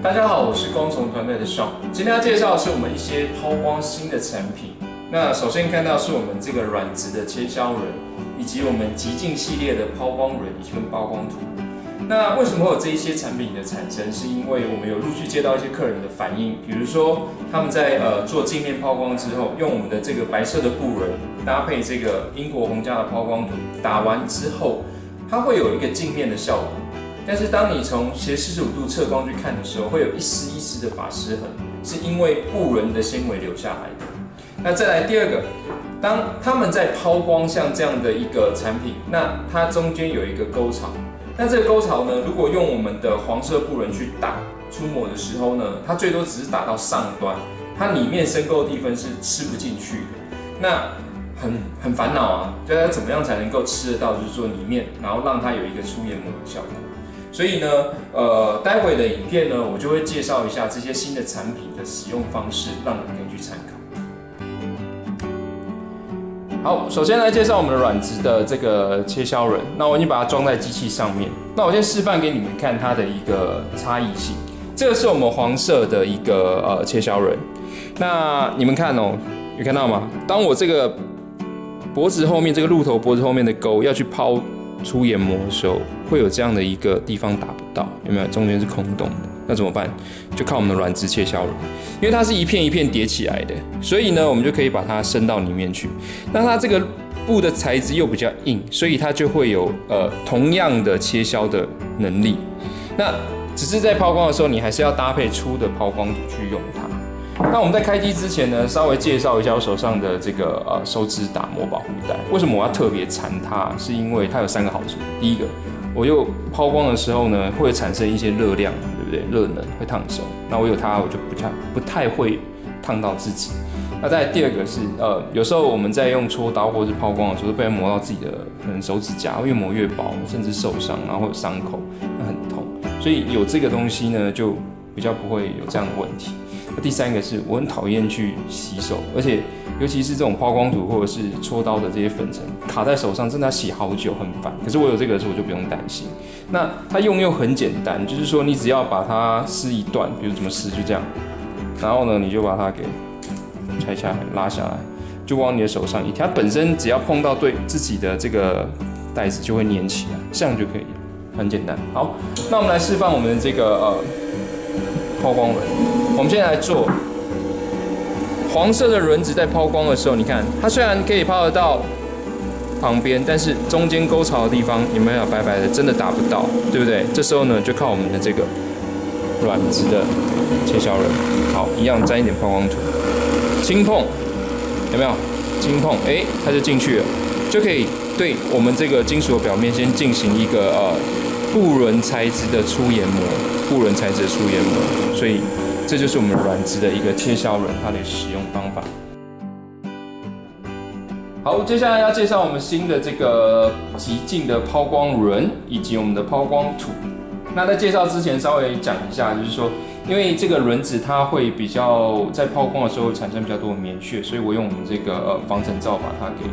大家好，我是工程团队的 Sean， 今天要介绍的是我们一些抛光新的产品。那首先看到是我们这个软质的切削轮，以及我们极净系列的抛光轮以及抛光图。那为什么会有这一些产品的产生？是因为我们有陆续接到一些客人的反应，比如说他们在做镜面抛光之后，用我们的这个白色的布轮搭配这个英国红家的抛光图，打完之后，它会有一个镜面的效果。但是当你从斜45度侧光去看的时候，会有一丝一丝的发丝痕，是因为布轮的纤维留下来的。那再来第二个，当他们在抛光像这样的一个产品，那它中间有一个沟槽。那这个沟槽呢，如果用我们的黄色布轮去打出模的时候呢，它最多只是打到上端，它里面深沟的地方是吃不进去的。那很烦恼啊，就要怎么样才能够吃得到，就是说里面，然后让它有一个出研磨的效果。所以呢，待会的影片呢，我就会介绍一下这些新的产品的使用方式，让你们可以去参考。好，首先来介绍我们的软质的这个切削轮。那我已经把它装在机器上面。那我先示范给你们看它的一个差异性。这个是我们黄色的一个切削轮。那你们看哦，有看到吗？当我这个脖子后面这个鹿头脖子后面的沟要去抛出研磨的时候，会有这样的一个地方打不到，有没有？中间是空洞的，那怎么办？就靠我们的软质切削轮，因为它是一片一片叠起来的，所以呢，我们就可以把它伸到里面去。那它这个布的材质又比较硬，所以它就会有同样的切削的能力。那只是在抛光的时候，你还是要搭配粗的抛光图去用它。那我们在开机之前呢，稍微介绍一下我手上的这个手指打磨保护带。为什么我要特别缠它？是因为它有3个好处。第一个，我又抛光的时候呢，会产生一些热量，对不对？热能会烫手。那我有它，我就不太会烫到自己。那再来第二个是有时候我们在用戳刀或是抛光的时候，被磨到自己的可能手指甲，越磨越薄，甚至受伤，然后会有伤口，那很痛。所以有这个东西呢，就比较不会有这样的问题。第3个是我很讨厌去洗手，而且尤其是这种抛光图或者是戳刀的这些粉尘卡在手上，真的要洗好久，很烦。可是我有这个的时候，我就不用担心。那它用又很简单，就是说你只要把它撕一段，比如怎么撕就这样，然后呢你就把它给拆下来、拉下来，就往你的手上一贴。它本身只要碰到对自己的这个带子就会粘起来，这样就可以了，很简单。好，那我们来示范我们的这个抛光轮。我们现在来做黄色的轮子，在抛光的时候，你看它虽然可以抛得到旁边，但是中间沟槽的地方有没有白白的，真的打不到，对不对？这时候呢，就靠我们的这个软质的切削轮，好，一样沾一点抛光图，轻碰，有没有？轻碰，它就进去了，就可以对我们这个金属的表面先进行一个布轮材质的出研磨，布轮材质的出研磨，所以这就是我们软质的一个切削轮，它的使用方法。好，接下来要介绍我们新的这个极净的抛光轮以及我们的抛光图。那在介绍之前，稍微讲一下，就是说，因为这个轮子它会比较在抛光的时候会产生比较多的棉屑，所以我用我们这个防尘罩把它给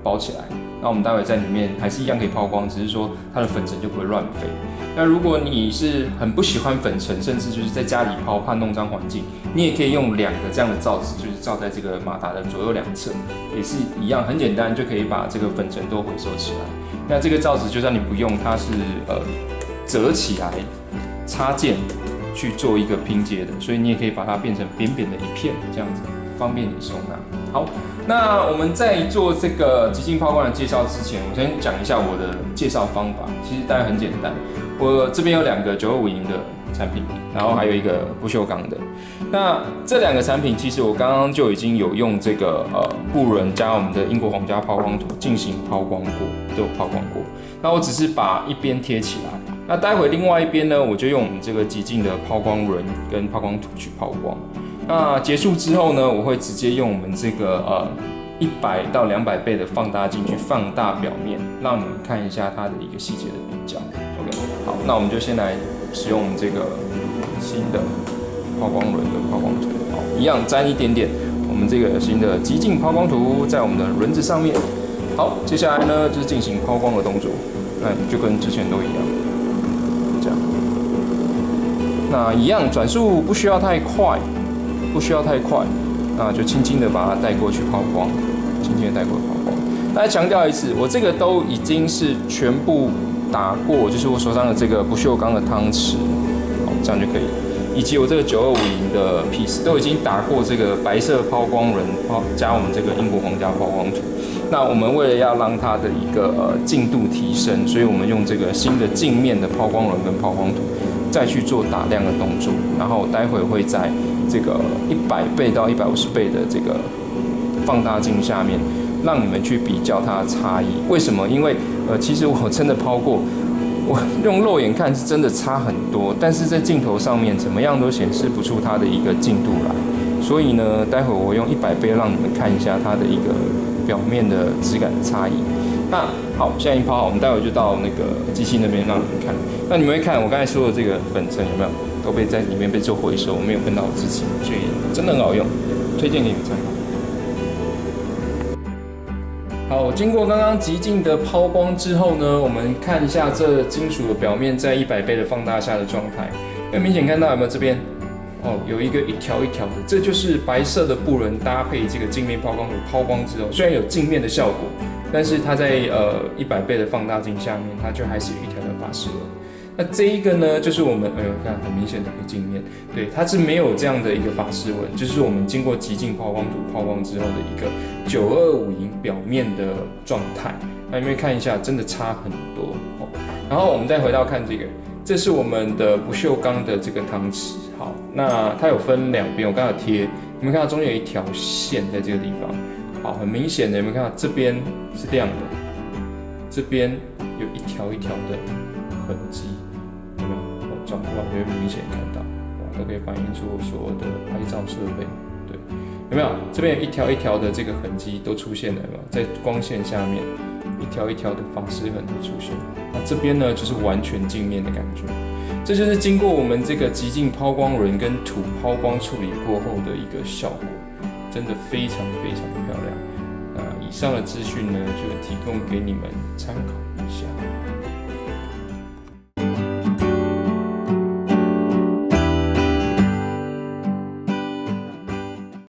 包起来。那我们待会在里面还是一样可以抛光，只是说它的粉尘就不会乱飞。那如果你是很不喜欢粉尘，甚至就是在家里抛怕弄脏环境，你也可以用2个这样的罩子，就是罩在这个马达的左右2侧，也是一样很简单，就可以把这个粉尘都回收起来。那这个罩子就算你不用，它是折起来插件去做一个拼接的，所以你也可以把它变成扁扁的一片，这样子方便你收纳。好，那我们在做这个极净抛光的介绍之前，我先讲一下我的介绍方法。其实大概很简单，我这边有2个925的产品，然后还有一个不锈钢的。那这2个产品，其实我刚刚就已经有用这个布轮加我们的英国皇家抛光图进行抛光过，都有抛光过。那我只是把一边贴起来，那待会另外一边呢，我就用我们这个极净的抛光轮跟抛光图去抛光。那结束之后呢，我会直接用我们这个100到200倍的放大镜去放大表面，让你们看一下它的一个细节的比较。OK， 好，那我们就先来使用我们这个新的抛光轮跟抛光图，好，一样沾一点点我们这个新的极净抛光图在我们的轮子上面。好，接下来呢就是进行抛光的动作，那就跟之前都一样，这样。那一样转速不需要太快，那就轻轻的把它带过去抛光，轻轻的带过去抛光。再强调一次，我这个都已经是全部打过，就是我手上的这个不锈钢的汤匙，好，这样就可以了。以及我这个9250的 piece 都已经打过这个白色抛光轮，加我们这个英国皇家抛光图。那我们为了要让它的一个净度提升，所以我们用这个新的镜面的抛光轮跟抛光图，再去做打亮的动作。然后待会会在这个100倍到150倍的这个放大镜下面，让你们去比较它的差异。为什么？因为其实我真的抛过。我用肉眼看是真的差很多，但是在镜头上面怎么样都显示不出它的一个净度来，所以呢，待会我用100倍让你们看一下它的一个表面的质感的差异。那好，现在已经抛好，我们待会就到那个机器那边让你们看。那你们会看我刚才说的这个粉尘有没有都被在里面被做回收，没有喷到我自己，所以真的很好用，推荐给你们参考。好，经过刚刚极尽的抛光之后呢，我们看一下这金属的表面在100倍的放大下的状态。很明显看到有没有这边？哦，有一个一条一条的，这就是白色的布轮搭配这个镜面抛光图抛光之后，虽然有镜面的效果，但是它在100倍的放大镜下面，它就还是有一条条法式纹。那这一个呢，就是我们看很明显的一个镜面，对，它是没有这样的一个法式纹，就是我们经过极净抛光图抛光之后的一个9250表面的状态。那你们看一下，真的差很多哦。然后我们再回到看这个，这是我们的不锈钢的这个汤匙。好，那它有分两边，我刚才有贴，你们看到中间有一条线在这个地方。好，很明显的，你们看到这边是亮的，这边有一条一条的痕迹。有没有？我转过来就会明显看到，哇，都可以反映出我所有的拍照设备。对，有没有？这边有一条一条的这个痕迹都出现了，有没有？在光线下面，一条一条的法式痕都出现。那这边呢，就是完全镜面的感觉。这就是经过我们这个极净抛光轮跟土抛光处理过后的一个效果，真的非常非常漂亮。以上的资讯呢，就提供给你们参考。